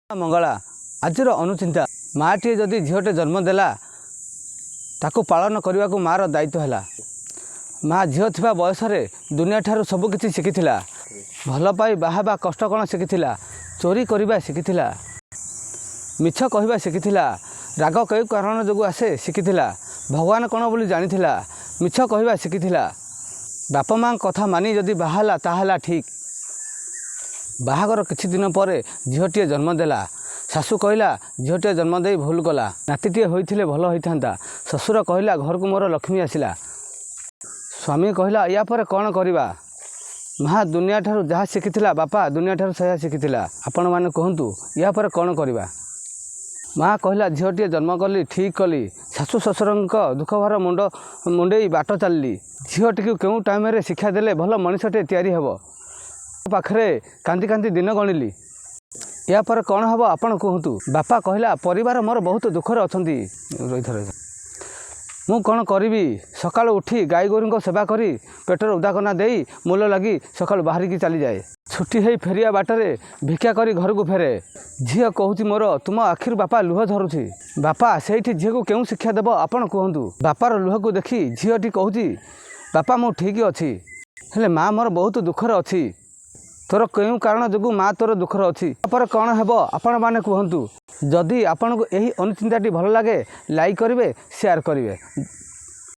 मंगला आजर अनुचिंता Monte जदि झीटे जन्म देला ताकू पालन करने को मार दायित्व है। माँ झील थी बयस दुनिया ठार सबकि शिखिला भल पाई बाहा कष्ट कौन शिखिला चोरी करने शिखिला मिछ कहवा शिखिला राग कई कारण जो आसे शिखिला भगवान कौन बोली जानी मिछ कहवा शिखिला बापा माँ कथा मानी जदि बाहाला ताहला ठीक बाहागर किछि दिन पर झीटे जन्म देला शाशु कहला झीटे जन्म दे भूल कला नातीटे होइथिले भल होइथांता ससुर कहला घर को मोर लक्ष्मी आसिला स्वामी कहला या पर कौन करवा माँ दुनिया ठारू जहाँ शिखिला बापा दुनिया ठारू सह शिखिला आपण मैंने कहतु या पर कौन करवा माँ कहला झीटे जन्म कली ठीक कली शाशु शशुर दुख भार मुंड मुंडे बाट चलली झीटी क्यों टाइम शिक्षा देले भल मनीषटे तैयारी हेब पाखरे कांदी कांदी दिन गणिली या पर कौन हम आपण कहतु बापा कहला परिवार मोर बहुत दुखरे अच्छा रही मु कौन करी सका उठी गाई गोरू सेवा करी पेटर उदाकना दे मूल लगी सका बाहर की चली जाए छुट्टी है फेरिया बाटर भिक्षा करी घर को फेरे झील कहूँ मोर तुम आखिर बापा लुह धरुची बापा से झील को क्यों शिक्षा देव आपण कहतु बापार लुह को देखी झीलटी कहूँ बापा मु ठीक अच्छी हेले माँ मोर बहुत दुखरे अच्छी तोर क्यों कारण जो माँ तोर दुखर अच्छी पर कौन हेब आपण मैंने कहतु जदि आपन को यही अनुचिंताटी भल लगे लाइक करेंगे शेयर करेंगे।